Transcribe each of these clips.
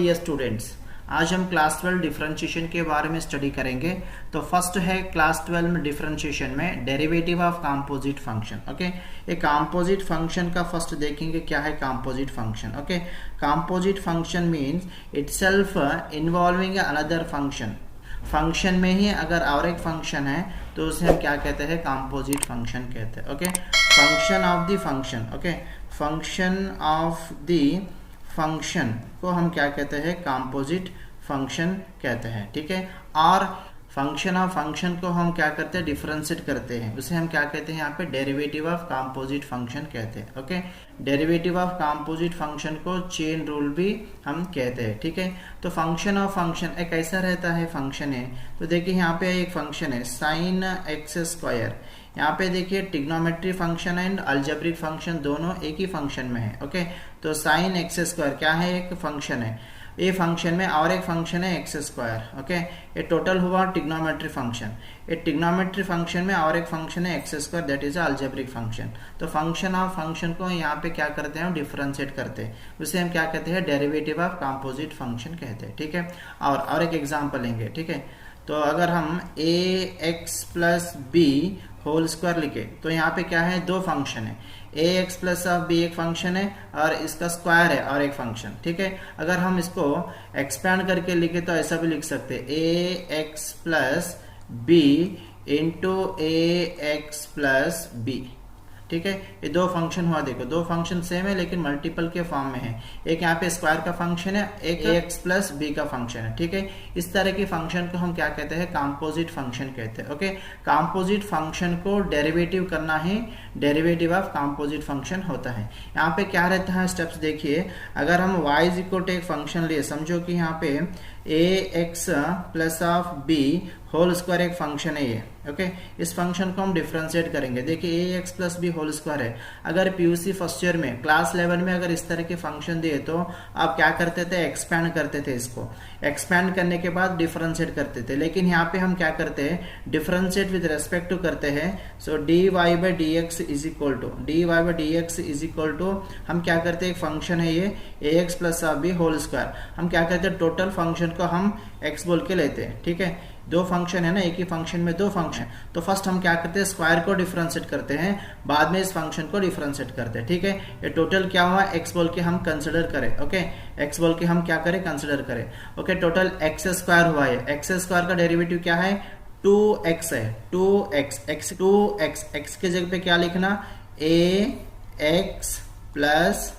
Dear students, आज हम class 12 differentiation के बारे में स्टडी करेंगे। तो फर्स्ट है क्लास 12 में डिफरेंशिएशन में derivative of composite function. Okay, ये कंपोजिट फंक्शन का फर्स्ट देखेंगे क्या है composite function. Okay, composite function means itself involving another function. Function में ही अगर और एक फंक्शन है तो उसे हम क्या कहते हैं, कंपोजिट फंक्शन कहते हैं। Okay, function of the function. Okay, function of the function को हम क्या कहते हैं, कंपोजिट फंक्शन कहते हैं। ठीक है, और फंक्शन ऑफ फंक्शन को हम क्या करते हैं, डिफरेंशिएट करते हैं, उसे हम क्या कहते हैं यहाँ पे डेरिवेटिव ऑफ कंपोजिट फंक्शन कहते हैं। Okay, derivative of composite function को चेन रूल भी हम कहते हैं। ठीक है, तो फंक्शन ऑफ फंक्शन एक ऐसा रहता है फंक्शन है, तो देखिए यहाँ पे एक फंक्शन है साइन एक्स स्क्वायर। यहाँ पे देखिए trigonometry function and algebraic function दोनों एक ही फंक्शन में है। ओके, तो साइन एक्स स्क्वायर क्या है, एक फंक्शन है, ये फंक्शन में और एक फंक्शन है एक्स स्क्वायर। ओके, ये टोटल हुआ ट्रिग्नोमेट्री फंक्शन। ये ट्रिग्नोमेट्री फंक्शन में और एक फंक्शन है x square, that is algebraic function. तो फंक्शन ऑफ फंक्शन को यहाँ पे क्या करते हैं, डिफरेंशिएट करते हैं, उसे हम क्या कहते हैं, डेरिवेटिव ऑफ कंपोजिट फंक्शन कहते हैं। ठीक है, और एक एग्जांपल लेंगे। ठीक है, तो अगर हम a x plus b whole square लिखे तो यहाँ पे क्या है, दो फंक्शन है, a x plus of b एक फंक्शन है और इसका स्क्वायर है और एक फंक्शन। ठीक है, अगर हम इसको एक्सपैंड करके लिखे तो ऐसा भी लिख सकते हैं, ए x plus b into a x plus B. ठीक है, ये दो फंक्शन हुआ, देखो दो फंक्शन सेम है लेकिन मल्टीपल के फॉर्म में है। एक यहाँ पे स्क्वायर का फंक्शन है, एक एक्स प्लस बी का फंक्शन है। ठीक है, इस तरह के फंक्शन को हम क्या कहते हैं, कंपोजिट फंक्शन कहते हैं। ओके, कंपोजिट फंक्शन को डेरिवेटिव करना ही डेरिवेटिव ऑफ कंपोजिट फंक्शन होता है। यहाँ पे क्या रहता है स्टेप्स देखिए, अगर हम y इज इक्वल टू एक फंक्शन लिए, समझो कि यहाँ पे a x plus of b whole square एक फंक्शन है ये। ओके, इस फंक्शन को हम डिफरेंशिएट करेंगे। देखिए a x plus b whole square है, अगर पीयूसी फर्स्ट ईयर में क्लास 11 में अगर इस तरह के फंक्शन दिए तो आप क्या करते थे, एक्सपैंड करते थे, इसको एक्सपैंड करने के बाद डिफरेंशिएट करते थे। लेकिन यहाँ पे हम क्या करते हैं, डिफरेंशिएट विद रेस्पेक्ट टू करते हैं। So d y by d x is equal to हम क्या करते हैं, एक फंक्शन है ये a x plus of b whole square, हम क्या करते हैं, टोटल फंक्शन को हम एक्स बोल के लेते हैं। ठीक है, दो फंक्शन है ना, एक ही फंक्शन में दो फंक्शन, तो फर्स्ट हम क्या करते हैं, स्क्वायर को डिफरेंशिएट करते हैं, बाद में इस फंक्शन को डिफरेंशिएट करते हैं। ठीक है, ये टोटल क्या हुआ, एक्स बोल के हम कंसिडर करें। ओके, एक्स बोल के हम क्या करें, कंसिडर करें। ओके, टोटल एक्स स्क्वायर हुआ है, एक्स स्क्वायर का डेरिवेटिव क्या है, 2x है, 2x एक्स के जगह पे क्या लिखना, ए एक्स प्लस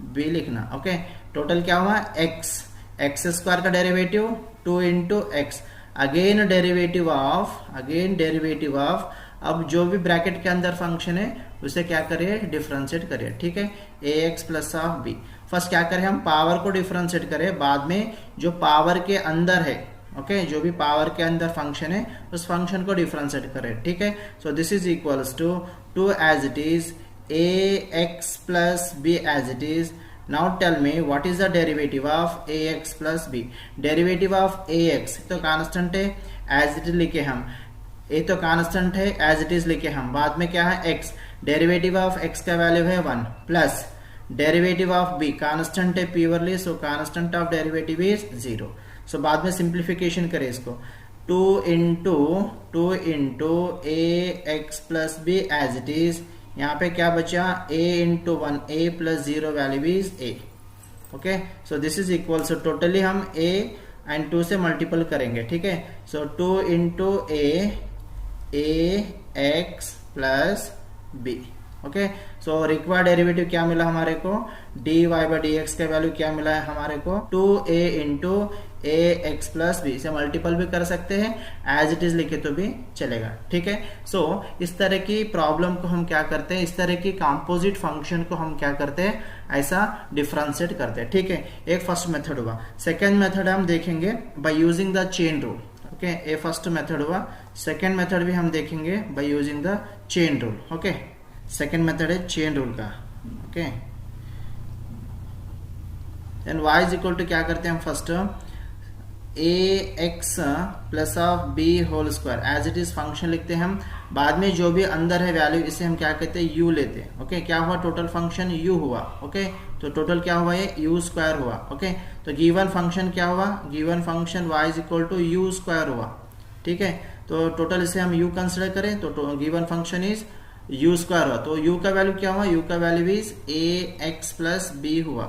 बी लिखना। ओके, टोटल क्या हुआ, एक्स स्क्वायर का derivative 2 into x, again derivative of अब जो भी ब्रैकेट के अंदर फंक्शन है उसे क्या करिए, डिफरेंशिएट करिए। ठीक है, a x plus of b, first क्या करें, हम पावर को डिफरेंशिएट करें, बाद में जो पावर के अंदर है, ओके, जो भी पावर के अंदर फंक्शन है उस फंक्शन को डिफरेंशिएट करें। ठीक है, so this is equals to as it is a x plus B as it is. Now tell me what is the derivative of ax plus b? Derivative of ax तो constant है, as it is लिखे हम, a तो constant है, as it is लिखे हम, बाद में क्या है x, डेरिवेटिव ऑफ x का वैल्यू है 1 plus derivative of b constant है purely, so constant of derivative is 0। So बाद में सिंप्लीफिकेशन करें इसको, 2 into a x plus B as it is, यहाँ पे क्या बचा, a into 1, a plus 0 value is a। Okay, so this is equal, so totally हम a एंड 2 से मल्टीपल करेंगे। ठीक है, so 2 into a x plus b। Okay, so required derivative क्या मिला हमारे को, dy बाई डी एक्स का वैल्यू क्या मिला है हमारे को, 2a into a x plus B, इसे मल्टीपल भी कर सकते हैं, एज इट इज लिखे तो भी चलेगा। ठीक है, सो इस तरह की प्रॉब्लम को हम क्या करते हैं, इस तरह की कंपोजिट फंक्शन को हम क्या करते हैं, ऐसा डिफरेंशिएट करते हैं। ठीक है, एक फर्स्ट मेथड हुआ, सेकेंड मेथड हम देखेंगे by using the chain rule. Okay, ये फर्स्ट मेथड हुआ, सेकेंड मेथड भी हम देखेंगे by using the chain rule. Okay, second method है चेन रूल का। Okay, then y is equal to क्या करते हैं हम, first a x plus of b whole square as it is function लिखते हैं हम। बाद में जो भी अंदर है वैल्यू इसे हम क्या कहते हैं, यू लेते हैं। ओके, क्या हुआ, टोटल फंक्शन यू हुआ। ओके, तो टोटल क्या हुआ, ये यू स्क्वायर हुआ। ओके, तो गिवन फंक्शन क्या हुआ, given function y is equal to u square हुआ। ठीक है, तो टोटल इसे हम u कंसिडर करें तो given function is u square हुआ। तो u का वैल्यू क्या हुआ, u का value is ax plus b हुआ।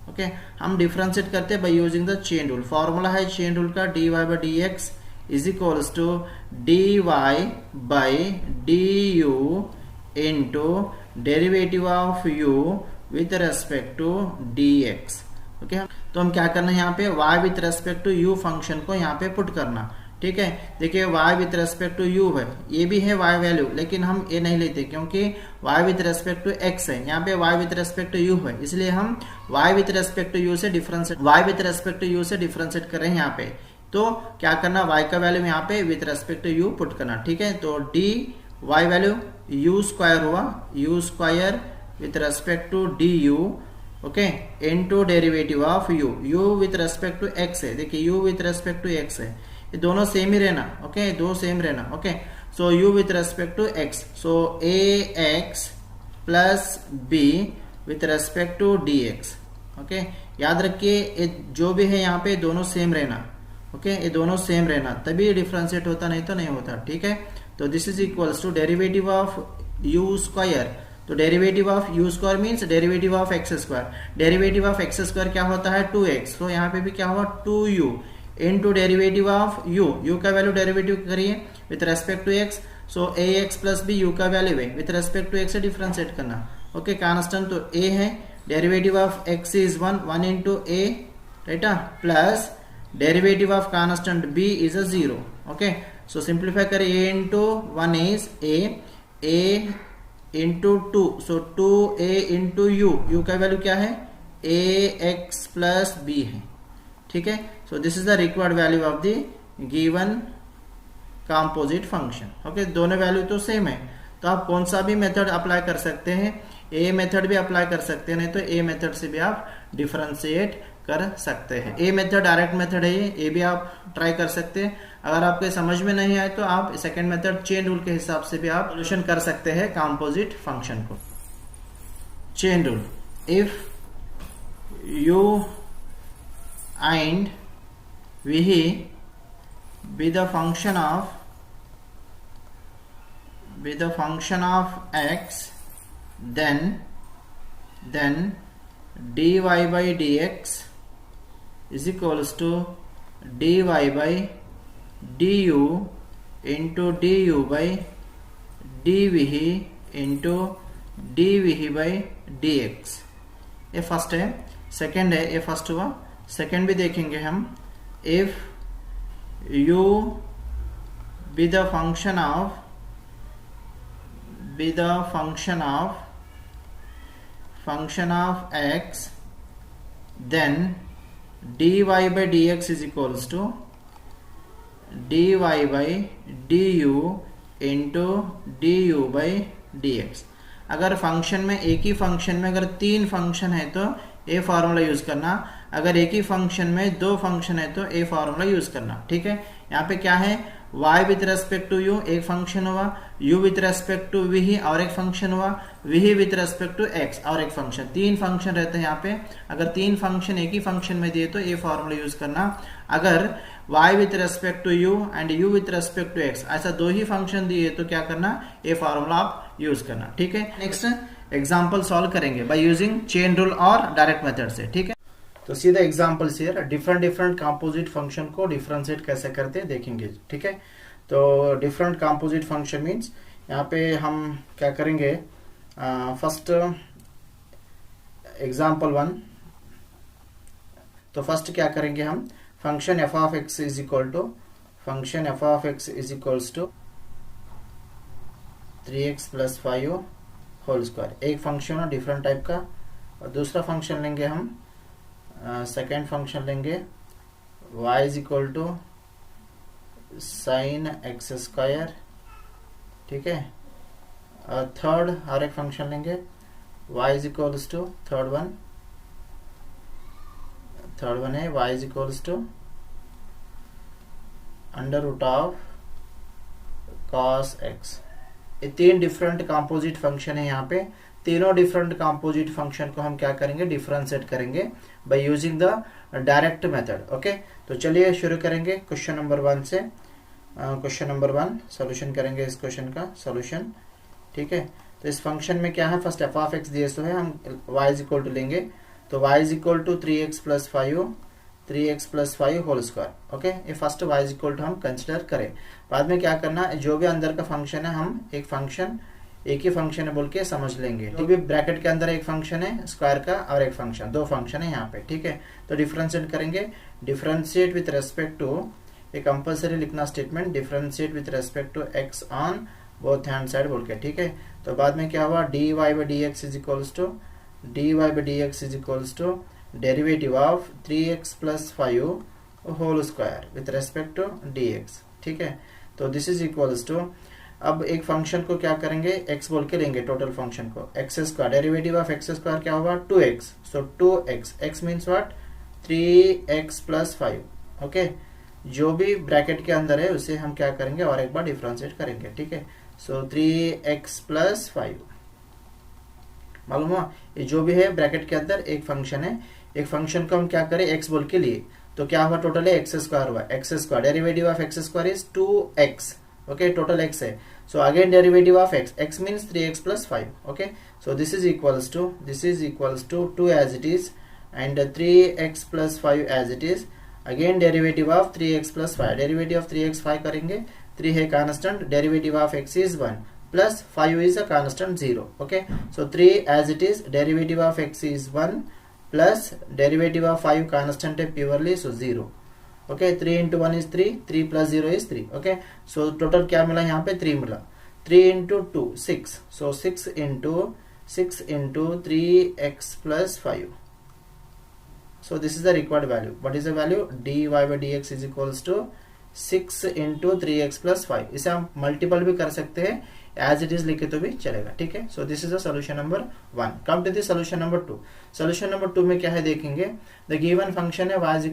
ओके, हम डिफरेंशिएट करते हैं by using the chain rule. Formula है चेन रूल का dy by dx is equals to dy by du into derivative of u with respect to dx। Okay, तो हम क्या करना है यहाँ पे, y with respect to u function को यहाँ पे पुट करना। ठीक है, देखिए y with respect to u है, ये भी है y वैल्यू, लेकिन हम ये नहीं लेते क्योंकि y with respect to x है, यहाँ पे y with respect to u है, इसलिए हम y with respect to u से डिफरेंशिएट कर रहे हैं यहाँ पे। तो क्या करना, y का वैल्यू यहाँ पे with respect to u put करना। ठीक है, तो dy वैल्यू u स्क्वायर हुआ, u square with respect to du। Okay, into derivative of u with respect to x है, देखिए u with respect to x है, ये दोनों सेम ही रहना। ओके, दो सेम रहना। Okay, so u with respect to x, so ax plus b with respect to dx। Okay, याद रखिए जो भी है यहाँ पे दोनों सेम रहना। ओके, ये दोनों सेम रहना तभी डिफरेंशिएट होता, नहीं तो नहीं होता। ठीक है, तो this is equals to derivative of u square. तो derivative of u square means derivative of x square. Derivative of x square क्या होता है, 2x। तो यहाँ पे भी क्या हुआ, 2u into derivative of u का वैल्यू डेरिवेटिव करिए with respect to x, so ax plus b u का वैल्यू है विथ रेस्पेक्ट टू x से डिफरेंशिएट करना। ओके, कांस्टेंट तो a है, derivative of x is 1 into a, right, plus derivative of constant b is uh 0। Okay, so simplify करें, a into 1 is a into 2, so 2a into u का value क्या है, ax plus b है। ठीक है, so this is the required value of the given composite function। Okay, दोनों value तो same है, तो आप कौन सा भी मेथड अप्लाई कर सकते हैं, ए मेथड भी अप्लाई कर सकते हैं, नहीं तो ए मेथड से भी आप डिफरेंशिएट कर सकते हैं। ए मेथड डायरेक्ट मेथड है, ये भी आप ट्राई कर सकते हैं। अगर आपको समझ में नहीं आए तो आप सेकेंड मेथड चेन रूल के हिसाब से भी आप सोल्यूशन कर सकते हैं कंपोजिट फंक्शन को। Chain rule, if you and v be the function of x, then dy by dx is equals to dy by du into du by dv into dv by dx। ये first है, second है, ये first हुआ, second भी देखेंगे हम। If u be the function of x, then dy by dx is equals to dy by du into du by dx। अगर function में, एक ही फंक्शन में अगर तीन फंक्शन है तो ए फार्मूला यूज करना, अगर एक ही फंक्शन में दो फंक्शन है तो ए फार्मूला यूज करना। ठीक है, यहाँ पे क्या है, y with respect to u एक फंक्शन हुआ, u with respect to v और एक फंक्शन हुआ, v with respect to x और एक फंक्शन, तीन फंक्शन रहते हैं यहाँ पे। अगर तीन फंक्शन एक ही फंक्शन में दिए तो ए फार्मूला यूज करना। अगर y with respect to u and u with respect to x ऐसा दो ही फंक्शन दिए तो क्या करना, ए फार्मूला आप यूज करना। ठीक है, नेक्स्ट एग्जाम्पल सॉल्व करेंगे बाय यूजिंग चेन रूल और डायरेक्ट मेथड से। ठीक है, तो सीधा एग्जाम्पल से डिफरेंट कंपोजिट फंक्शन को डिफरेंशिएट कैसे करते हैं देखेंगे। ठीक है, तो डिफरेंट कंपोजिट फंक्शन मीन्स यहाँ पे हम क्या करेंगे, फर्स्ट एग्जाम्पल 1। तो फर्स्ट क्या करेंगे हम, function f of x is equal to 3x plus 5 whole square, एक फंक्शन है डिफरेंट टाइप का। और दूसरा फंक्शन लेंगे हम, सेकेंड फंक्शन लेंगे y is equal to sine x square. ठीक है, और थर्ड और एक फंक्शन लेंगे y is equals to third one है y is equals to under root of cos x। ये 3 डिफरेंट कंपोजिट फंक्शन है यहाँ पे। तीनों डिफरेंट कंपोजिट फंक्शन को हम क्या करेंगे, डिफरेंशिएट करेंगे bye using the direct method. Okay, तो चलिए शुरू करेंगे क्वेश्चन नंबर 1 से। क्वेश्चन नंबर 1 सॉल्यूशन करेंगे इस क्वेश्चन का सॉल्यूशन। ठीक है, तो इस फंक्शन में क्या है, फर्स्ट एफ ऑफ एक्स दिए तो है, हम y इज इक्वल टू लेंगे, तो y is equal to 3x plus 5 whole square. Okay, ये first y is equal to हम कंसिडर करें। बाद में क्या करना है, जो भी अंदर का फंक्शन है हम एक ही फंक्शन है बोल के समझ लेंगे। ठीक है, ब्रैकेट के अंदर एक फंक्शन है स्क्वायर का और एक फंक्शन, 2 फंक्शन है यहाँ पे। ठीक है, तो डिफरेंशिएट करेंगे, डिफरेंशिएट विथ रेस्पेक्ट टू, ये कंपल्सरी लिखना statement, differentiate with respect to x on both hand side बोल के। ठीक है, तो बाद में क्या हुआ, dy by dx is equals to derivative of 3x plus 5 whole square with respect to dx। ठीक है, तो दिस इज इक्वल्स टू, अब एक फंक्शन को क्या करेंगे, x बोल के लेंगे, टोटल फंक्शन को x square, derivative of x square क्या होगा 2x, so 2x, x means what 3x plus 5। Okay, जो भी ब्रैकेट के अंदर है उसे हम क्या करेंगे और एक बार डिफरेंशिएट करेंगे। ठीक है, सो 3x प्लस 5, मालूम हुआ, ये जो भी है ब्रैकेट के अंदर एक फंक्शन है, एक फंक्शन को हम क्या करें x बोल के लिए, तो क्या हुआ, टोटल है x स्क्वायर हुआ, x square, derivative of x square is 2x। Okay, total x है, so again derivative of x means 3x plus 5. okay, so this is equals to 2 as it is and 3x plus 5 as it is, again derivative of 3x plus 5, derivative of 3x 5 करेंगे, 3 है constant, derivative of x is 1 plus 5 is a constant 0. okay, so 3 as it is, derivative of x is 1 plus derivative of 5 constant है purely, so 0. Okay, 3 into 1 is 3, 3 plus 0 is 3. Okay, so total क्या मिला यहाँ पे, 3 मिला, 3 into 2 6, so 6 into 3x plus 5, so this is the required value. What is the value, dy by dx is equals to 6 into 3x plus 5। इसे हम multiple भी कर सकते हैं, एज इट इज लिखे तो भी चलेगा। ठीक है, so this is the solution number 1। Come to the solution number 2। Solution number 2 में क्या है देखेंगे, द गिवन फंक्शन है y is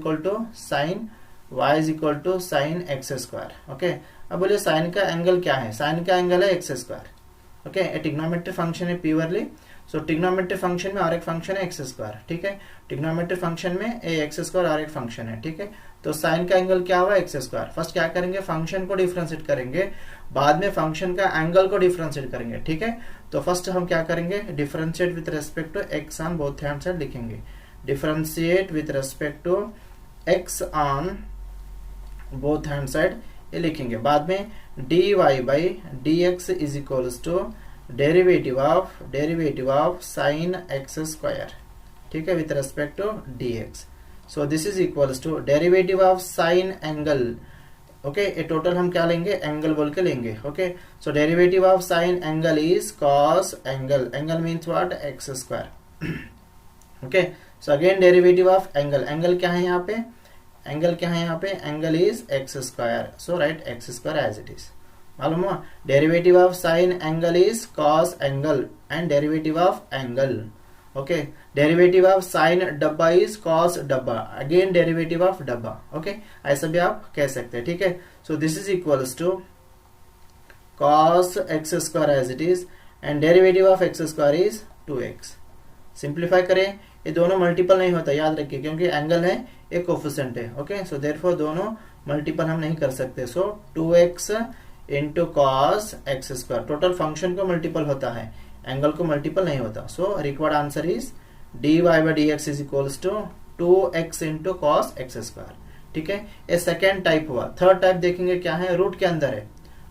equal to sine x square. Okay, अब बोलिए साइन का एंगल क्या है, साइन का एंगल है x square. Okay, trigonometric function है प्योरली, सो ट्रिग्नोमेट्रिक फंक्शन में और एक फंक्शन है एक्स स्क्वायर। ठीक है, ट्रिग्नोमेट्रिक फंक्शन में एक्स स्क्वायर और एक फंक्शन है। ठीक है, तो साइन का एंगल क्या हुआ, एक्स स्क्वायर। फर्स्ट क्या करेंगे, फंक्शन को डिफरेंशिएट करेंगे, बाद में फंक्शन का एंगल को डिफरेंशिएट करेंगे। ठीक है, तो फर्स्ट हम क्या करेंगे, differentiate with respect to x on both hand side लिखेंगे, differentiate with respect to x on both hand side ये लिखेंगे। बाद में dy by dx is equals to derivative of sine x square. ठीक है, with respect to dx, so this is equals to derivative of sine angle. Okay, ये total हम क्या लेंगे, एंगल बोल के लेंगे। Okay, so derivative of sine angle is cos angle, angle means what, x square. Okay, so again derivative of angle क्या है यहाँ पे, angle is x square, so right x square as it is. मालूम हुआ, derivative of sine angle is cos angle and derivative of angle. Okay, derivative of sine डब्बा is cos डब्बा, again derivative of डब्बा। Okay, ऐसा भी आप कह सकते हैं। ठीक है, so this is equals to cos x square as it is and derivative of x square is 2x। Simplify करें, ये दोनों मल्टीपल नहीं होता, याद रखिए, क्योंकि एंगल है एक कोफिशिएंट है। ओके, सो देयरफॉर दोनों मल्टीपल हम नहीं कर सकते, so 2x into cos x square, total function को मल्टीपल होता है, एंगल को मल्टीपल नहीं होता। So required answer is dy by dx is equals to 2x into cos x square. ठीक है, ये सेकेंड टाइप हुआ। थर्ड टाइप देखेंगे क्या है, रूट के अंदर है।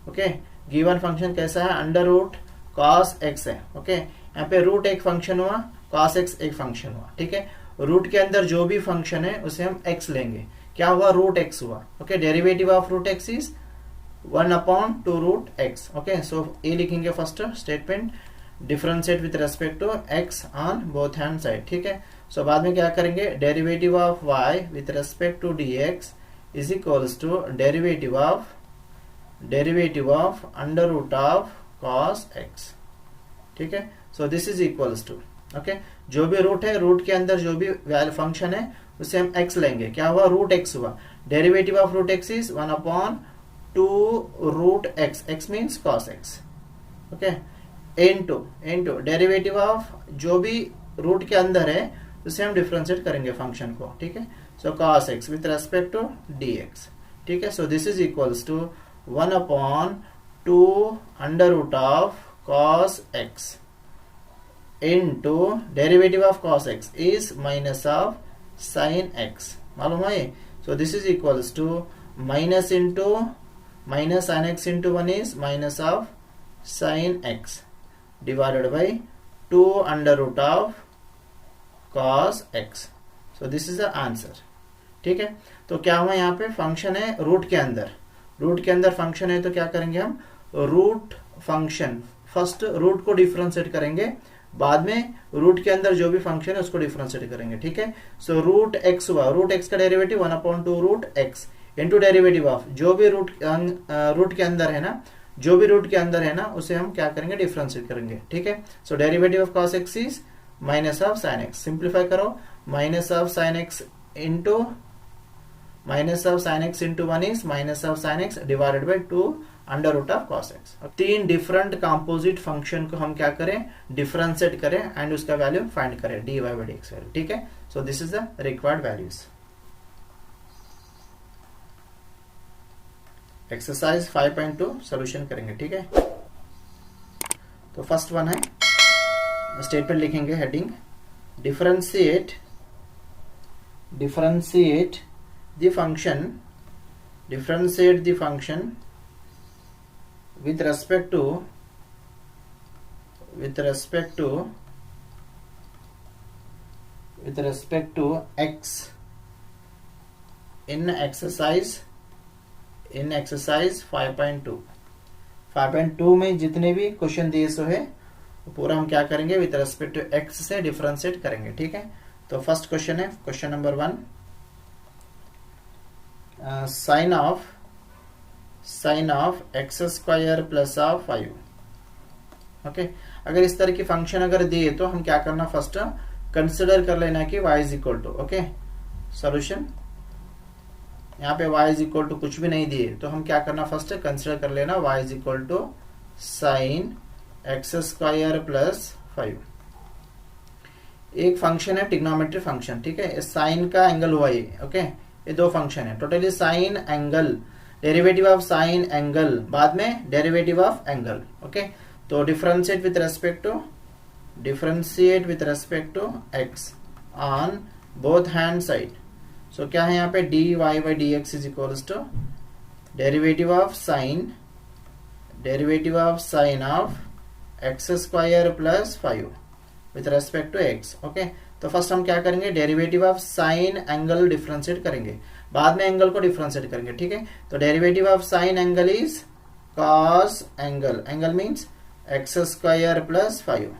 ओके, गिवन फंक्शन कैसा है, अंडर रूट कॉस एक्स है। ओके, यहाँ पे रूट एक फंक्शन हुआ, cos x एक फंक्शन हुआ। ठीक है, रूट के अंदर जो भी फंक्शन है उसे हम x लेंगे, क्या हुआ, रूट x हुआ। Okay, derivative of root x is 1/2 root x। Okay, so ये लिखेंगे first statement, differentiate with respect to x on both hand side. ठीक है, सो बाद में क्या करेंगे, derivative of y with respect to dx is equals to derivative of under root of cos x। ठीक है, so this is equals to, okay, जो भी रूट है, रूट के अंदर जो भी फंक्शन है उसे हम x लेंगे, क्या हुआ, रूट x हुआ, Derivative of root x is 1 upon 2 root x. X means cos x. Okay. into derivative of जो भी रूट के अंदर है उसे हम डिफरेंशिएट करेंगे फंक्शन को. ठीक है. So cos x with respect to dx. ठीक है. So this is equals to 1 upon 2 under root of cos x into derivative of cos x is minus of sin x. मालूम है. So this is equals to minus into minus sin x into 1 is minus of sin x divided by 2 under root of cos x. So this is the answer. ठीक है. तो क्या हुआ यहाँ पे function है रूट के अंदर फंक्शन है तो क्या करेंगे हम रूट फंक्शन फर्स्ट रूट को डिफरेंशिएट करेंगे बाद में रूट के अंदर जो भी फंक्शन है उसको डिफरेंशिएट करेंगे. ठीक है. सो रूट एक्स हुआ रूट एक्स का derivative 1 upon 2 root x into derivative of जो भी रूट के अंदर है ना जो भी रूट के अंदर है ना उसे हम क्या करेंगे डिफरेंशिएट करेंगे. ठीक है. So derivative of cos x is minus of sin x. Simplify करो minus of sin x into minus of sin x into 1 is minus of sin x divided by 2 under root of cos x. तीन different composite function को हम क्या करें differentiate करें and उसका value find करें dy by dx value. ठीक है. So this is the required values. Exercise 5.2 solution करेंगे. ठीक है. तो फर्स्ट वन है स्टेटमेंट लिखेंगे heading differentiate the function with respect to x in exercise 5.2 में जितने भी क्वेश्चन दिए सो है पूरा हम क्या करेंगे विद रेस्पेक्ट टू x से डिफरेंशिएट करेंगे. ठीक है. तो फर्स्ट क्वेश्चन है question number 1 sine of x square plus of 5. Okay. अगर इस तरह की फंक्शन अगर दिए तो हम क्या करना फर्स्ट कंसिडर कर लेना कि y is equal to okay solution. यहाँ पे y इज इक्वल टू कुछ भी नहीं दिए तो हम क्या करना फर्स्ट कंसिडर कर लेना y is equal to sine x square plus 5. एक फंक्शन है ट्रिग्नोमेट्री फंक्शन. ठीक है. साइन का एंगल हुआ ये. ओके. ये दो फंक्शन है totally sine angle derivative of sine angle बाद में डेरिवेटिव ऑफ एंगल. ओके. तो differentiate with respect to x on both hand side. So क्या है यहाँ पे dy by dx is equals to derivative of sine of x square plus 5 with respect to x. Okay. तो first हम क्या करेंगे derivative of sine angle differentiate करेंगे बाद में एंगल को डिफरेंशिएट करेंगे. ठीक है. तो derivative of sine angle is cos angle means x square plus 5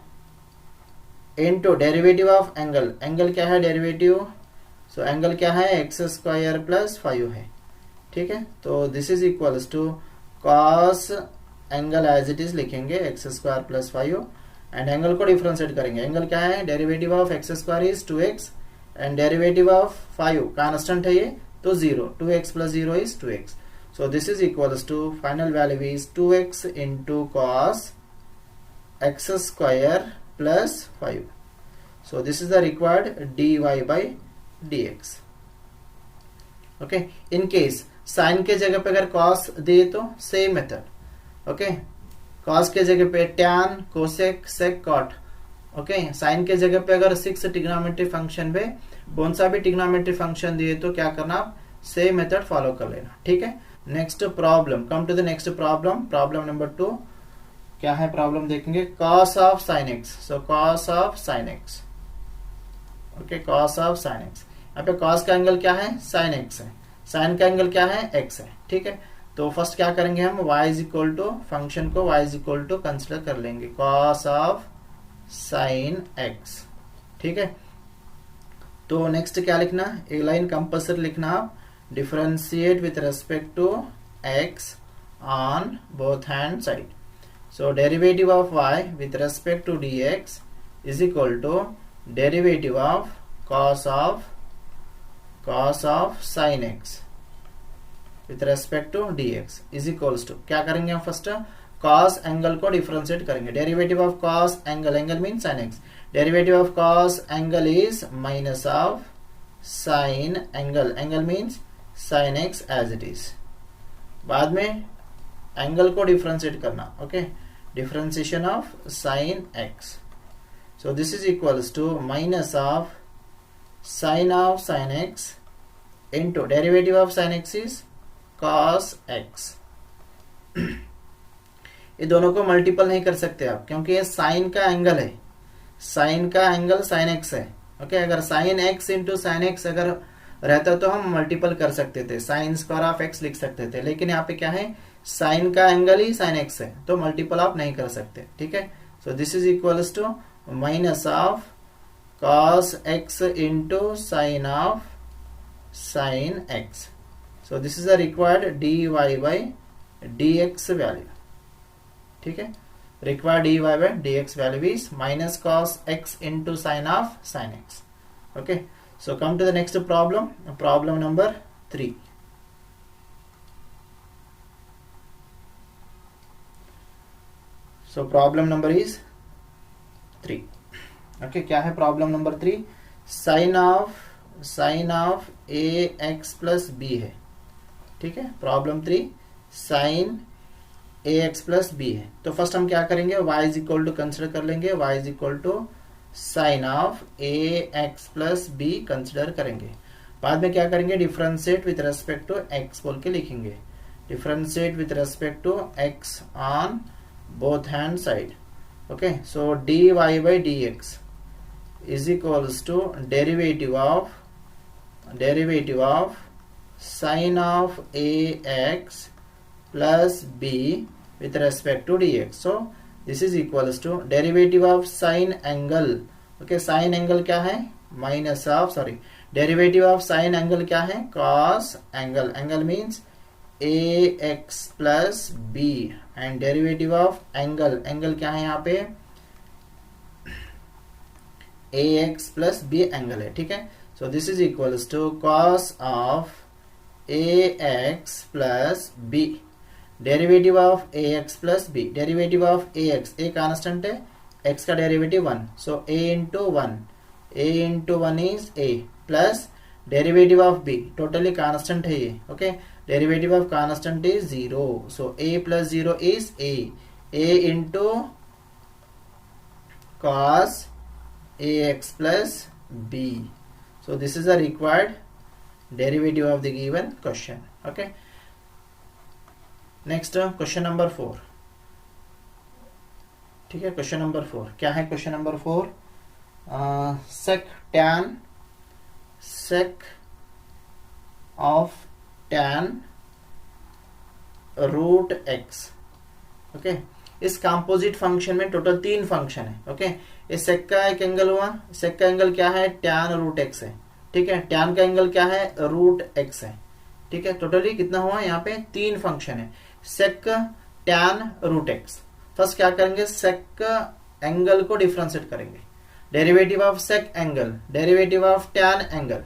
into derivative of angle क्या है डेरिवेटिव. सो एंगल क्या है एक्स स्क्वायर प्लस 5 है. ठीक है. तो this is equals to cos angle as it is लिखेंगे x square plus 5 and angle को डिफरेंशिएट करेंगे. एंगल क्या है derivative of x square is 2x and derivative of 5 constant है ये तो 0 2x plus 0 is 2x. So this is equals to final value is 2x into cos x square plus 5. So this is the required dy by dx. Okay. In case sign के जगह पे अगर cos दे तो same method. Okay. Cos के जगह पे tan cosec sec cot. Okay. Sine के जगह पे अगर 6 ट्रिग्नोमेट्री फंक्शन पे कौन सा भी ट्रिग्नोमेट्री फंक्शन दिए तो क्या करना आप सेम मेथड फॉलो कर लेना. ठीक है. Next problem come to the next problem number 2. क्या है प्रॉब्लम देखेंगे cos of sine x. So cos of sine x. Okay. Cos of sine x. यहाँ पे कॉस का एंगल क्या है साइन एक्स है साइन का एंगल क्या है एक्स है. ठीक है. तो फर्स्ट क्या करेंगे हम y is equal to function को y is equal to consider कर लेंगे कॉस ऑफ साइन एक्स. ठीक है. तो नेक्स्ट क्या लिखना एक लाइन कंपल्सरी लिखना आप differentiate with respect to x on both hand side. So derivative of y with respect to dx is equal to derivative of cos of sin x with respect to dx is equals to, क्या करेंगे हम first cos angle को differentiate करेंगे. Derivative of cos angle, angle mean sin x, derivative of cos angle is minus of sin angle, angle means sin x as it is. बाद में angle को differentiate करना. Okay, differentiation of sin x. So this is equals to minus of sin x into derivative of sin x is cos x. ये दोनों को multiple नहीं कर सकते आप, क्योंकि ये साइन का एंगल है, साइन का एंगल sin x है. ओके, अगर sin x into sine x अगर रहता तो हम मल्टीपल कर सकते थे, साइन स्क्वायर ऑफ x लिख सकते थे, लेकिन यहाँ पे क्या है, साइन का एंगल ही sin x है, तो मल्टीपल आप नहीं कर सकते. ठीक है, so this is equals to minus of cos x into sin of sin x. So this is the required dy by dx value. ठीक है, required dy by dx value is minus cos x into sin of sin x. Okay, so come to the next problem, problem number 3. So problem number is 3. Okay, क्या है problem number 3? Sine of a x plus b है. ठीक है, problem 3 sine ए x plus b है. तो first हम क्या करेंगे, y is equal to consider कर लेंगे, y is equal to sine of a x plus b consider करेंगे. बाद में क्या करेंगे, differentiate with respect to x बोल के लिखेंगे. Differentiate with respect to x on both hand side. Okay, so dy by dx is equals to derivative of sin of ax plus b with respect to dx. So this is equals to derivative of sin angle. Okay, sin angle क्या है, minus of, sorry, derivative of sin angle क्या है, cos angle, angle means ax plus b and derivative of angle, angle क्या है यहाँ पे, ax plus b angle है. ठीक है, so this is equals to cos of ax plus b, derivative of ax plus b, derivative of ax, a constant है, x का derivative 1, so a into 1 is a plus derivative of b, totally constant है ये. okay, derivative of constant is 0, so a plus 0 is a into cos ax plus b. So this is the required derivative of the given question. Okay, next question number 4. ठीक है, question number 4 क्या है, question number 4 sec of tan root x. Okay, इस composite function में total 3 function है. Okay, इस sec का एक एंगल हुआ, सेक का एंगल क्या है, tan रूट x है. ठीक है, tan का एंगल क्या है, रूट x है. ठीक है, टोटली कितना हुआ, यहाँ पे 3 फंक्शन है, sec tan root x. First क्या करेंगे, सेक एंगल को डिफरेंशिएट करेंगे. Derivative of sec angle, derivative of tan angle.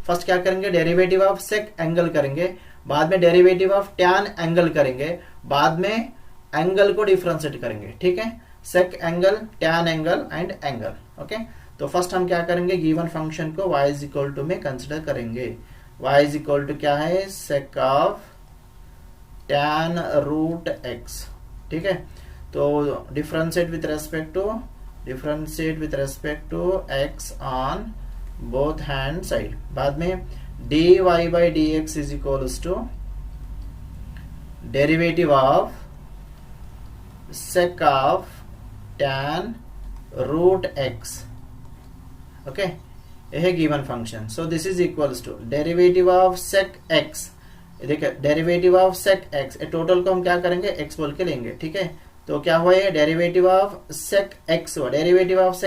First क्या करेंगे, डेरिवेटिव ऑफ सेक एंगल करेंगे, बाद में डेरिवेटिव ऑफ tan एंगल करेंगे, बाद में एंगल को डिफरेंशिएट करेंगे. ठीक है, sec angle, tan angle and angle. Okay, तो फर्स्ट हम क्या करेंगे, गिवन फंक्शन को y इज इक्वल टू में कंसिडर करेंगे. y इज इक्वल टू क्या है, sec of tan root x. ठीक है, तो differentiate with respect to x on both hand side. बाद में dy by dx is equals to derivative of sec of tan root x. Okay, यह है given function. So this is equals to derivative of sec x. देखिए, derivative of sec x, total को हम क्या करेंगे, x बोल के लेंगे. ठीक है, तो क्या हुआ, ये डेरिवेटिव ऑफ sec x हुआ, derivative of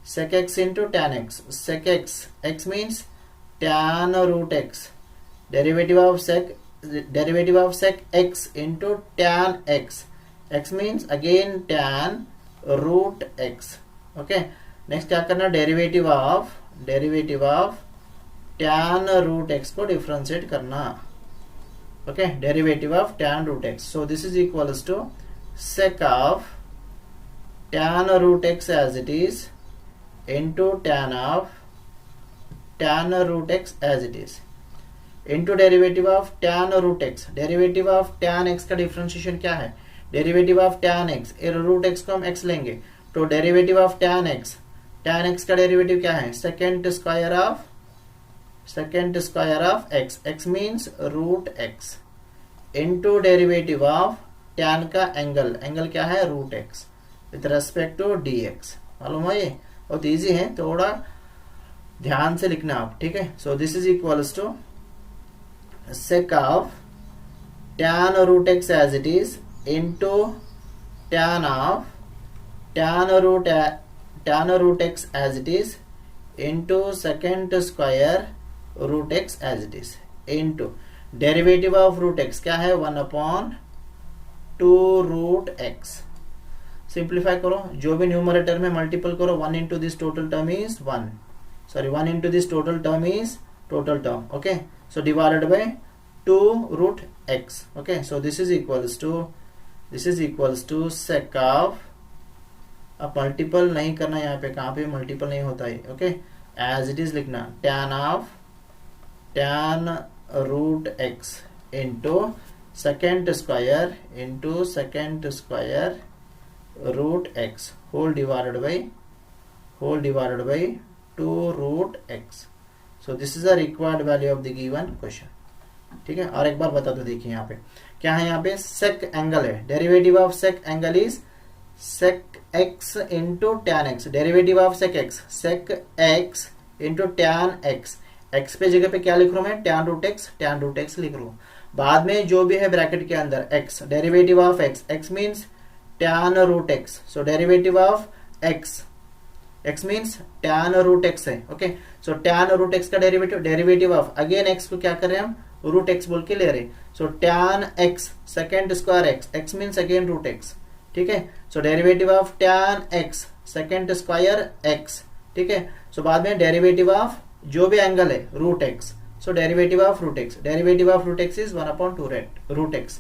sec x into tan x. sec x means tan root x. Derivative of sec x into tan x. x means again tan root x. Okay, next क्या करना, derivative of tan root x को differentiate करना. okay, derivative of tan root x. So this is equals to sec of tan root x as it is into tan of tan root x as it is into derivative of tan root x. Derivative of tan x का differentiation क्या है? Derivative of tan x, root x को हम x लेंगे तो derivative of tan x का derivative क्या है? Second square of x, x means root x into derivative of tan का एंगल क्या है? Root x with respect to dx. मालूम है? ये बहुत इजी है, थोड़ा ध्यान से लिखना आप, ठीक है. So this is equals to sec of tan root x as it is into tan of tan root x as it is into second square root x as it is into derivative of root x क्या है? 1/2 root x. Simplify करो, जो भी numerator में multiple करो, 1 into this total term is 1. Sorry, 1 into this total term is total term. Okay, so divided by 2 root x. Okay, so this is equals to sec of, अब multiple नहीं करना यहाँ पे, कहाँ पे मल्टीपल नहीं होता है. ओके, एज इट इज लिखना tan root x into second square root x whole divided by 2 root x. So this is the required value of the given question. ठीक है. और एक बार बता दो, देखिए यहाँ पे क्या है? यहाँ पे sec एंगल है, derivative of sec angle is sec x into tan x. Derivative of sec x into tan x. x पे जगह पे क्या लिख रहा हूं मैं? tan root x लिख रहा हूं. बाद में जो भी है ब्रैकेट के अंदर x, derivative of x means tan root x. So derivative of x means tan root x है. ओके, सो tan root x का डेरिवेटिव ऑफ, अगेन x को क्या कर रहे हैं हम? रूट x बोल के ले रहे. So tan x second square x means again root x. ठीक है, so derivative of tan x second square x. ठीक है, सो बाद में डेरिवेटिव ऑफ जो भी एंगल है root x. So derivative of root x is 1/2 root x.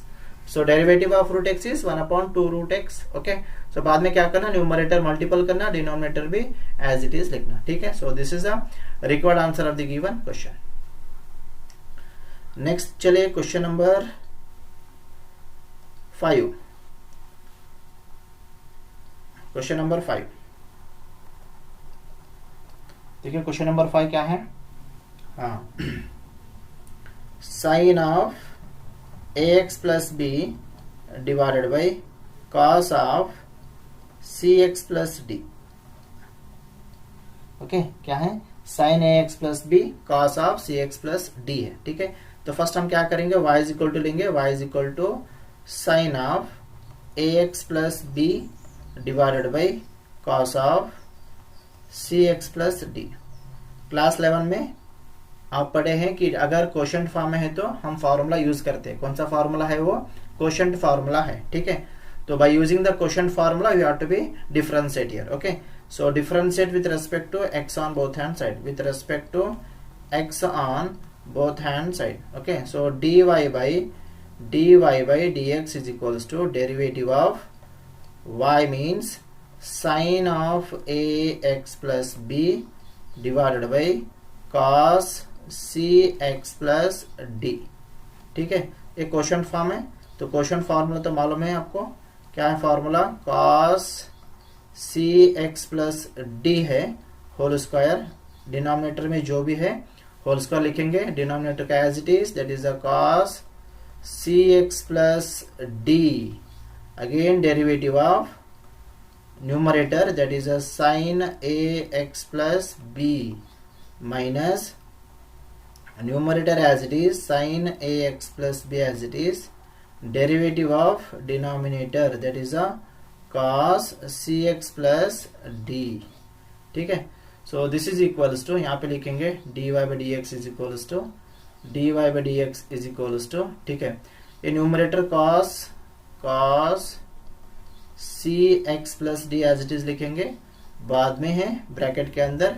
So derivative of root x is 1/2 root x. Okay, so बाद में क्या करना? न्यूमरेटर मल्टीपल करना, डिनोमिनेटर भी एज इट इज लिखना. ठीक है, so this is the required answer of the given question. Next चलिए क्वेश्चन नंबर 5. क्वेश्चन नंबर 5 देखिए, क्वेश्चन नंबर 5 क्या है? हाँ, sine of ax plus b divided by cos of cx plus d. Okay, क्या है? Sine ax plus b cos of cx plus d है. ठीक है, तो फर्स्ट हम क्या करेंगे? y इज इक्वल टू लेंगे, y is equal to sine of ax plus b divided by cos of cx plus d. Class 11 में आप पढ़े हैं कि अगर क्वोशंट फॉर्म में है तो हम फॉर्मूला यूज करते हैं. कौन सा फॉर्मूला है? वो क्वोशंट फॉर्मूला है. ठीक है, तो by using the quotient formula we have to be differentiate here. Okay, so differentiate with respect to x on both hand side, with respect to x on both hand side. Okay, so dy by dx is equals to derivative of y means sin of ax plus b divided by cos cx plus d. ठीक है, एक quotient form है, तो quotient formula तो मालूम है आपको. क्या है formula? cos cx plus d है होल स्क्वायर. डिनोमिनेटर में जो भी है होल स्क्वायर लिखेंगे, डिनोमिनेटर का as it is, that is the cos cx plus d. Again derivative of numerator, that is a sin ax plus b minus numerator as it is sin ax plus b as it is, derivative of denominator, that is a cos cx plus d. ठीक है, so this is equals to, यहाँ पे लिखेंगे dy by dx is equals to ठीक है, ये numerator cos cx plus d as it is लिखेंगे. बाद में है ब्रैकेट के अंदर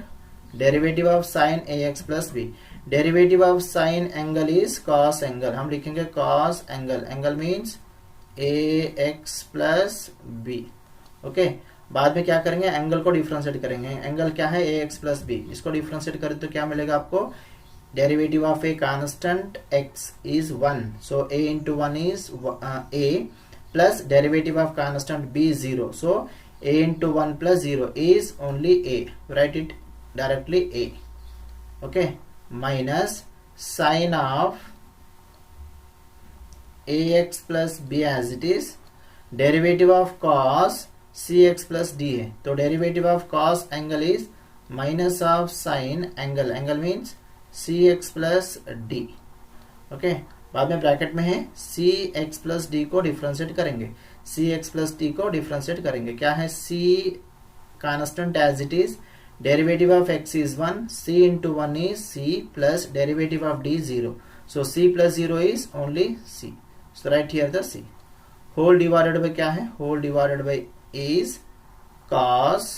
derivative of sine ax plus b. Derivative of sine angle is cos angle, हम लिखेंगे cos angle, angle means a x plus b. Okay, बाद में क्या करेंगे, एंगल को डिफरेंशिएट करेंगे। एंगल क्या है, ए एक्स प्लस बी, इसको डिफरेंशिएट करें तो क्या मिलेगा आपको, derivative of a constant x is 1, so a into 1 is a, plus derivative of constant b 0, so a into 1 plus 0 is only a, write it directly a, okay, minus sine of ax plus b as it is, derivative of cos cx plus d है, तो derivative of cos angle is minus of sine angle, angle means cx plus d, okay, बाद में bracket में है c x plus d को differentiate करेंगे, c x plus d को differentiate करेंगे, क्या है, c constant as it is, derivative of x is 1, c into 1 is c, plus derivative of d 0, so c plus 0 is only c, so right here the c, whole divided by क्या है, whole divided by is cos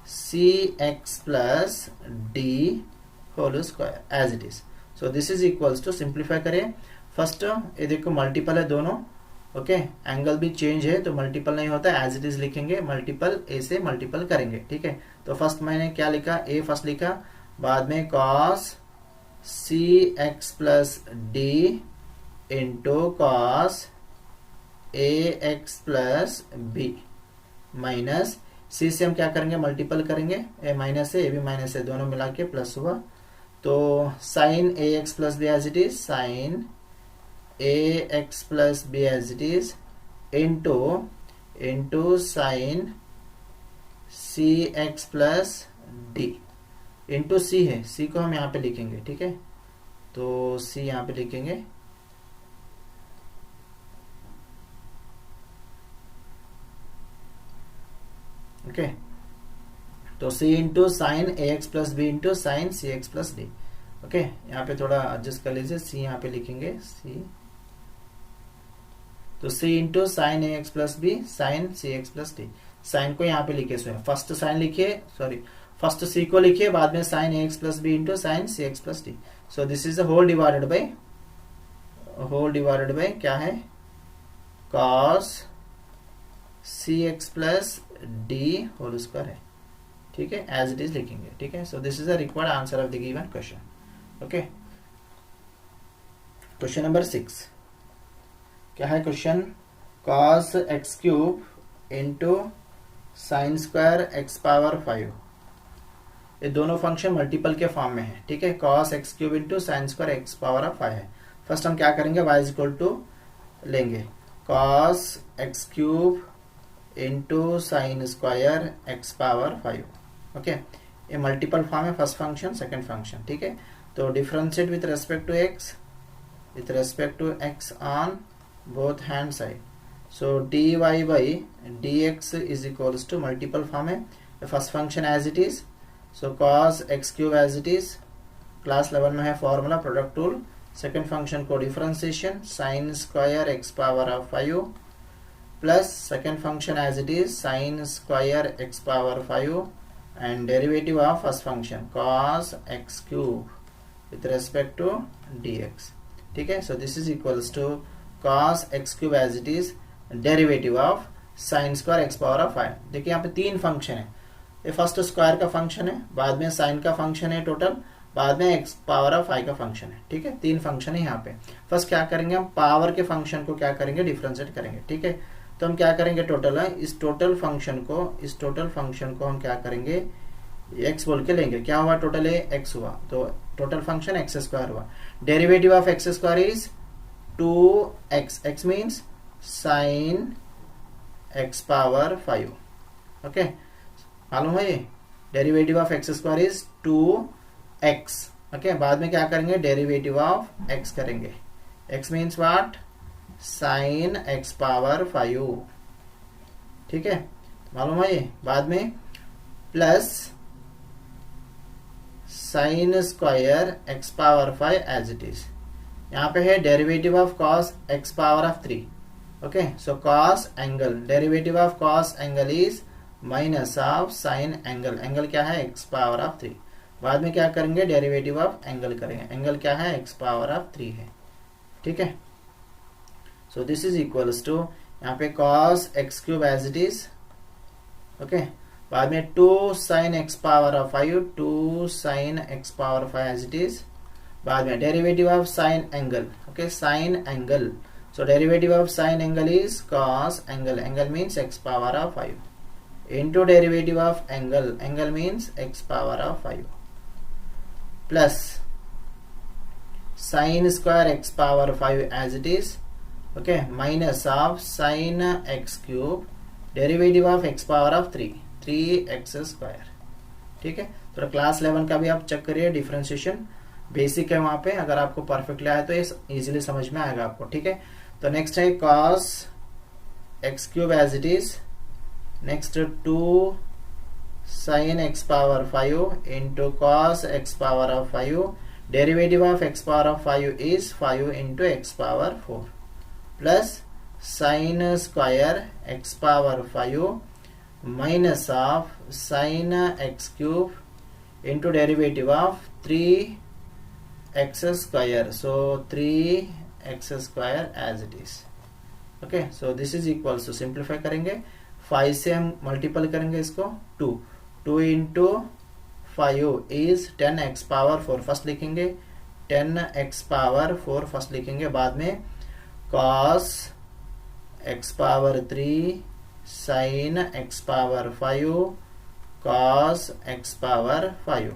c x plus d whole square as it is, so this is equals to, simplify करें first, ये देखो multiple है दोनों, okay, angle भी change है तो मल्टीपल नहीं होता है, एज इट इज लिखेंगे, मल्टीपल ए से मल्टीपल करेंगे, ठीक है। तो फर्स्ट मैंने क्या लिखा, ए फर्स्ट लिखा, बाद में cos c x plus D into cos a x plus b, minus c से हम क्या करेंगे, मल्टीपल करेंगे, ए माइनस है, ए भी माइनस है, दोनों मिला के प्लस हुआ, तो sine A x plus B as it is, sine A x plus B as it is, into sine C x plus D, into C है, सी को हम यहाँ पे लिखेंगे, ठीक है, तो सी यहाँ पे लिखेंगे, ओके, तो c इंटू साइन ए x plus b into sine सी एक्स प्लस डी, ओके, यहाँ पे थोड़ा एडजस्ट कर लीजिए, c यहाँ पे लिखेंगे c, तो c इंटू साइन ए एक्स प्लस बी साइन सी एक्स प्लस डी, साइन को यहाँ पे लिखे, सो फर्स्ट साइन लिखिए, सॉरी फर्स्ट c को लिखिए, बाद में sine A x plus b into sine C x plus d, so this is whole divided by क्या है, cos c x plus d whole square है, ठीक है, एज इट इज लिखेंगे, ठीक है, so this is the required answer of the given question, okay. Question number 6 क्या है question, cos x cube into sine square x power 5, ये दोनों फंक्शन मल्टीपल के फॉर्म में है, ठीक है, cos x cube into sine square x power 5 है, फर्स्ट हम क्या करेंगे, y इज इक्वल टू लेंगे, cos x cube into sine square x power 5, okay, ये मल्टीपल फॉर्म है, फर्स्ट फंक्शन सेकंड फंक्शन, ठीक है, तो differentiate with respect to x on both hand side, so d y by d x is equals to, multiple form है, first function as it is, so cos x cube as it is, class 11 में है formula product tool, second function को differentiation sine square x power of 5 plus second function as it is sine square x power 5 and derivative of first function cos x cube with respect to dx, ठीक है, so this is equals to cos x cube as it is derivative of sin square x power of 5, देखिए यहाँ पे तीन function है, ये first square का function है, बाद में साइन का फंक्शन है टोटल, बाद में एक्स पावर ऑफ 5 का फंक्शन है, ठीक है, तीन फंक्शन है यहाँ पे, फर्स्ट क्या करेंगे, हम पावर के फंक्शन को क्या करेंगे, डिफरेंशिएट करेंगे, ठीक है, तो हम क्या करेंगे, टोटल है, इस टोटल फंक्शन को हम क्या करेंगे, x बोल के लेंगे, क्या हुआ, टोटल है x हुआ, तो टोटल फंक्शन एक्स स्क्वायर हुआ, derivative of x square is 2x, x means sine x power 5, okay, मालूम है ये, derivative of x square is 2x, okay, बाद में क्या करेंगे, डेरिवेटिव ऑफ x करेंगे, x means what, sine x power 5, ठीक है, मालूम है ये, बाद में plus sine square x power 5 as it is, यहाँ पे है derivative of cos x power of 3, okay, so cos angle, derivative of cos angle is minus of sine angle, angle क्या है, एक्स पावर ऑफ 3, बाद में क्या करेंगे, derivative of angle करेंगे। एंगल क्या है, x पावर ऑफ 3 है, ठीक है। So this is equals to यहाँ पे cos x cube as it is, okay. बाद में 2 sin x power of 5, 2 sin x power 5 as it is. बाद में derivative of sine angle, okay, sine angle. So derivative of sine angle is cos angle, angle means x power of 5 into derivative of angle, angle means x power of 5 plus sin square x power 5 as it is, okay, minus of sin x cube derivative of x power of 3, 3x square, ठीक है। तो class 11 का भी आप check करिए, differentiation basic है वहां पे, अगर आपको परफेक्टली आया तो ये इजीली समझ में आएगा आपको, ठीक है। तो नेक्स्ट है cos x cube as it is, next 2 sin x power 5 into cos x power of 5, derivative of x power of 5 is 5 into x power 4 plus sin square x power 5 minus of sin x cube into derivative of 3x square, so 3x square as it is, okay। So this is equals to, simplify करेंगे, 5 से हम multiple करेंगे इसको, 2 into 5 is 10x power 4, first लिखेंगे 10x power 4 first लिखेंगे। बाद में cos x power 3 sin x power 5 cos x power 5,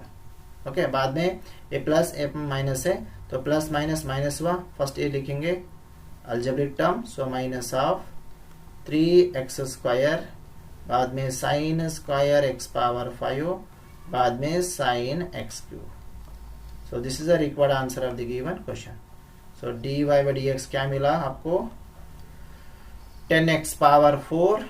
okay. बाद में ये प्लस ए माइनस है, तो प्लस माइनस माइनस हुआ, फर्स्ट ये लिखेंगे algebraic term, so minus of 3x square, बाद में साइन स्क्वायर x पावर 5, बाद में sine x cube. So this is the required answer of the given question. So dy by dx क्या मिला आपको, 10x power 4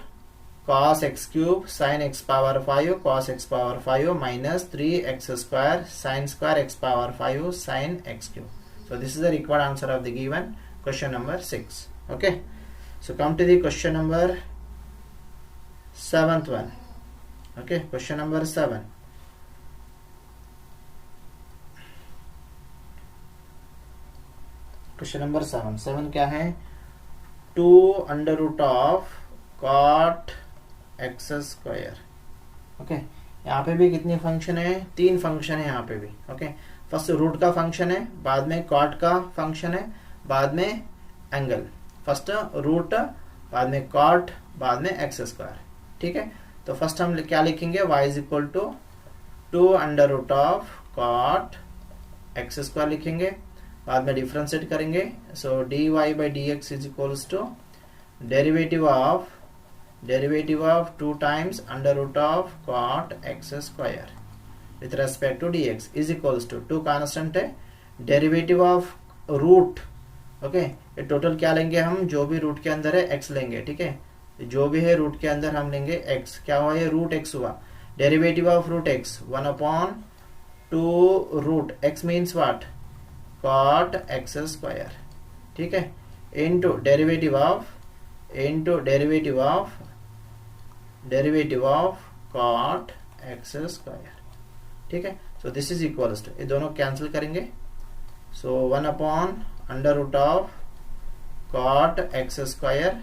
cos x cube sin x power 5 cos x power 5 minus 3x square sin square x power 5 sin x cube. So this is the required answer of the given question number 6, okay. So come to the question number 7th one, okay, question number 7. Question number 7 क्या है, 2 under root of cot x square, okay। यहाँ पे भी कितने function है, 3 function है यहाँ पे भी, ओके। फर्स्ट रूट का फंक्शन है, बाद में कॉट का फंक्शन है, बाद में एंगल, फर्स्ट रूट, बाद में कॉट, बाद में एक्स स्क्वायर, ठीक है। तो फर्स्ट हम क्या लिखेंगे, y is equal to 2 under root of cot x square लिखेंगे, बाद में डिफरेंशिएट करेंगे, so dy by d x is equals to derivative of 2 times under root of cot x square with respect to dx is equals to 2 constant है, derivative of root, okay. ये टोटल क्या लेंगे हम, जो भी रूट के अंदर है x लेंगे, ठीक है। जो भी है रूट के अंदर हम लेंगे x, क्या हुआ, ये रूट x हुआ, derivative of root x 1/2 root x means what, cot x square, ठीक है, into derivative of cot x square, ठीक है। So this is equals to, ये दोनों कैंसिल करेंगे, सो 1/अंडर root of cot x square,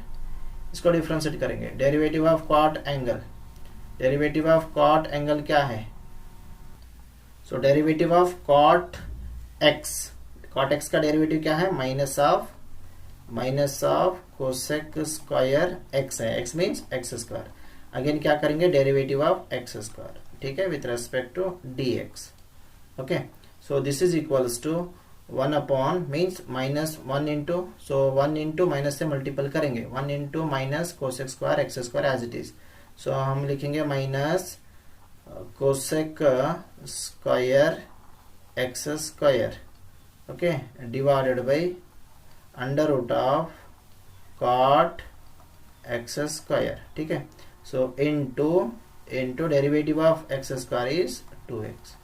इसको डिफरेंशिएट करेंगे, derivative of cot angle, derivative of cot angle क्या है, so derivative of cot x का डेरिवेटिव क्या है, minus of cosec square x है, x means x square, again क्या करेंगे, डेरिवेटिव ऑफ एक्स स्क्वायर, ठीक है, with respect to dx, okay. So this is equals to 1 means minus 1 into, so 1 into minus से multiple करेंगे, 1 into minus cosec square x square as it is, so हम लिखेंगे minus cosec square x square, okay, divided by under root of cot x square, ठीक है। So into derivative of x square is 2x,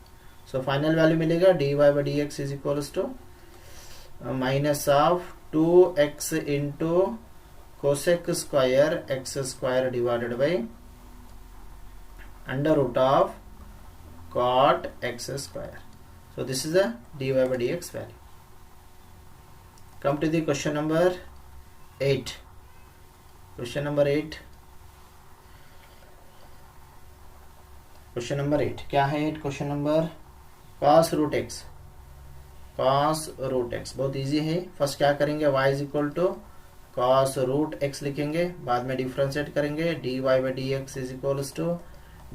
so final value मिलेगा dy by d x is equals to minus of 2x into cosec square x square divided by under root of cot x square. So this is the dy by dx value. Come to the question number 8. Question number 8 क्या है? Question number cos root x. बहुत easy है. First क्या करेंगे? y is equal to cos root x लिखेंगे, बाद में differentiate करेंगे. dy by dx is equals to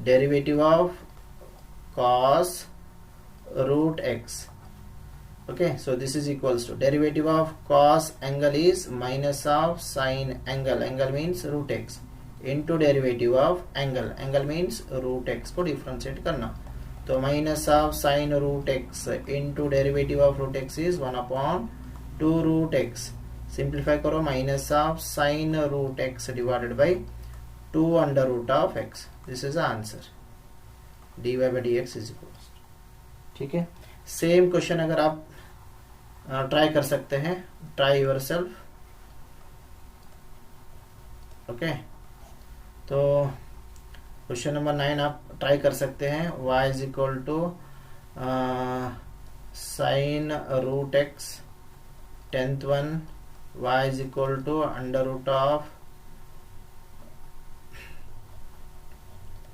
derivative of cos root x. Okay, so this is equals to derivative of cos angle is minus of sin angle. Angle means root x into derivative of angle. Angle means root x को differentiate करना. तो minus of sin root x into derivative of root x is 1 upon 2 root x. Simplify करो. minus of sin root x divided by 2 under root of x. This is the answer. dy by dx is equals. ठीक है. Same question अगर आप try कर सकते हैं, try yourself. Okay, तो question number 9 आप ट्राई कर सकते हैं. y is equal to sine root x 10th one, y is equal to under root of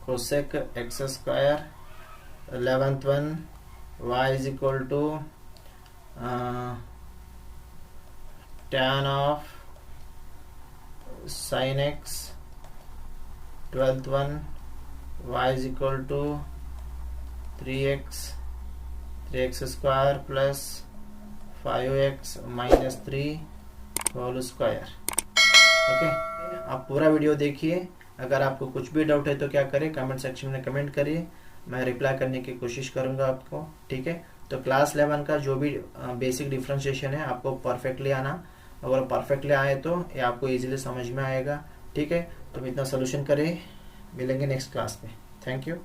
cosec x square 11th one, y is equal to tan of sin x 12th one, y is equal to 3x square plus 5x minus 3 whole square. Okay, आप पूरा video देखिए. अगर आपको कुछ भी doubt है तो क्या करें, कमेंट सेक्शन में कमेंट करिए, मैं रिप्लाई करने की कोशिश करूंगा आपको. ठीक है, तो क्लास 11 का जो भी बेसिक डिफरेंशिएशन है आपको परफेक्टली आना. अगर परफेक्टली आए तो ये आपको इजीली समझ में आएगा. ठीक है, तो इतना सोल्यूशन करें. मिलेंगे नेक्स्ट क्लास में. Thank you.